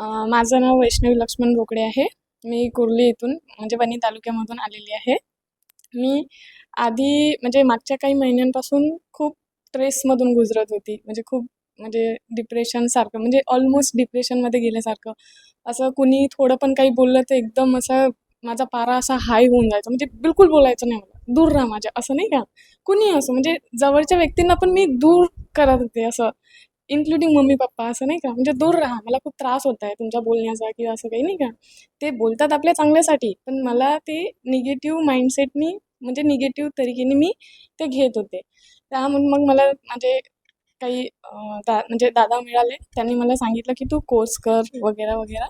माझं नाव वैष्णवी लक्ष्मण रोकडे आहे. मी कुर्ली इथून म्हणजे वणी तालुक्यामधून आलेली आहे. मी आधी म्हणजे मागच्या काही महिन्यांपासून खूप स्ट्रेसमधून गुजरत होती. म्हणजे डिप्रेशनसारखं म्हणजे ऑलमोस्ट डिप्रेशनमध्ये गेल्यासारखं. असं कुणी थोडं पण काही बोललं तर एकदम असं माझा पारा असा हाय होऊन जायचा. म्हणजे बिलकुल बोलायचं नाही मला. दूर राहा माझ्या असं नाही का. कुणीही असो म्हणजे जवळच्या व्यक्तींना पण मी दूर करत होते असं. इन्क्लुडिंग मम्मी-पप्पा असं नाही का, म्हणजे दूर राहा. मला खूप त्रास होत आहे तुमच्या बोलण्याचा किंवा असं काही नाही का. ते बोलतात आपल्या चांगल्यासाठी, पण मला ते निगेटिव्ह माइंडसेटनी म्हणजे निगेटिव्ह तरीकेने मी ते घेत होते. त्यामुळे मग मला म्हणजे काही म्हणजे दादा मिळाले. त्यांनी मला सांगितलं, की "तू कोर्स कर" वगैरे, वगैरे.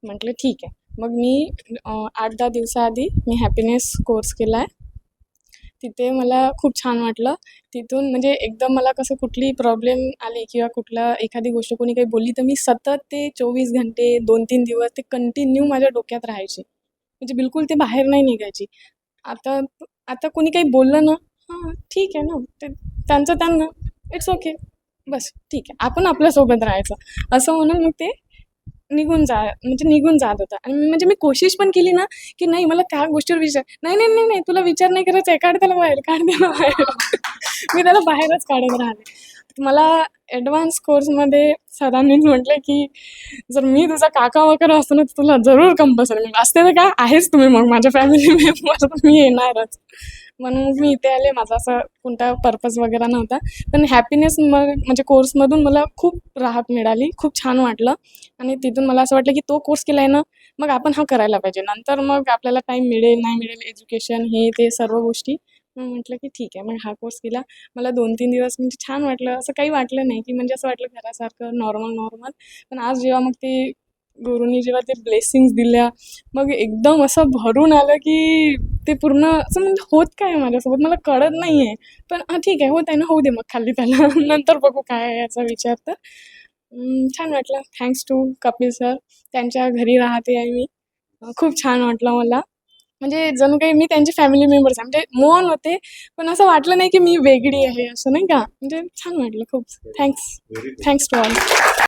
म्हटलं ठीक आहे. मग मी 8-10 दिवसाआधी मी हॅपीनेस कोर्स केला आहे. तिथे मला खूप छान वाटलं. तिथून म्हणजे एकदम मला कसं कुठलीही प्रॉब्लेम आली किंवा कुठला एखादी गोष्ट कोणी काही बोलली, तर मी सतत ते 24 घंटे, 2-3 दिवस ते कंटिन्यू माझ्या डोक्यात राहायचे. म्हणजे बिलकुल ते बाहेर नाही निघायची. आता आता कोणी काही बोललं ना, हां, ठीक आहे ना, ते त्यांचं त्यांना, इट्स ओके. बस ठीक आहे. आपण आपल्यासोबत राहायचं. असं म्हणून मग ते निघून जात होतं आणि म्हणजे मी कोशिश पण केली ना, की नाही मला त्या गोष्टीवर विचार नाही, नाही, नाही, नाही, तुला विचार नाही करायचा आहे, काढ त्याला बाहेर, काढ त्याला बाहेर. मी त्याला बाहेरच काढत राहते. मला ॲडव्हान्स कोर्समध्ये सरांनीच म्हटलं, की जर मी तुझा काका वगैरे असतो ना, तर तुला जरूर कंपल्सरी मी असते तर काय आहेच तुम्ही मग माझ्या फॅमिली मेंबर तर मी येणारच. म्हणून मग मी इथे आले. माझा असा कोणता पर्पज वगैरे नव्हता. पण हॅपीनेस म्हणजे कोर्समधून मला खूप राहत मिळाली. खूप छान वाटलं आणि तिथून मला असं वाटलं, की तो कोर्स केला आहे ना, मग आपण हा करायला पाहिजे. नंतर मग आपल्याला टाईम मिळेल, नाही मिळेल, एज्युकेशन हे ते सर्व गोष्टी. मग म्हटलं, की ठीक आहे. मग हा कोर्स केला. मला 2-3 दिवस म्हणजे छान वाटलं. असं काही वाटलं नाही, की म्हणजे असं वाटलं घरासारखं नॉर्मल, नॉर्मल. पण आज जेव्हा मग ते गुरूंनी जेव्हा ते ब्लेसिंग्स दिल्या, मग एकदम असं भरून आलं, की ते पूर्ण असं म्हणजे होत काय आहे माझ्यासोबत मला कळत नाही आहे. पण हां, ठीक आहे, होत आहे ना, होऊ दे मग खाली त्याला. नंतर बघू काय आहे याचा विचार तर. छान वाटलं. Thanks to Kapil sir. त्यांच्या घरी राहते आहे मी. खूप छान वाटलं मला. म्हणजे जणू काही मी त्यांची फॅमिली मेंबर्स आहे. म्हणजे मूव्ह ऑन होते, पण असं वाटलं नाही की मी वेगळी आहे असं नाही का. म्हणजे छान वाटलं खूप. थँक्स. Thanks to all.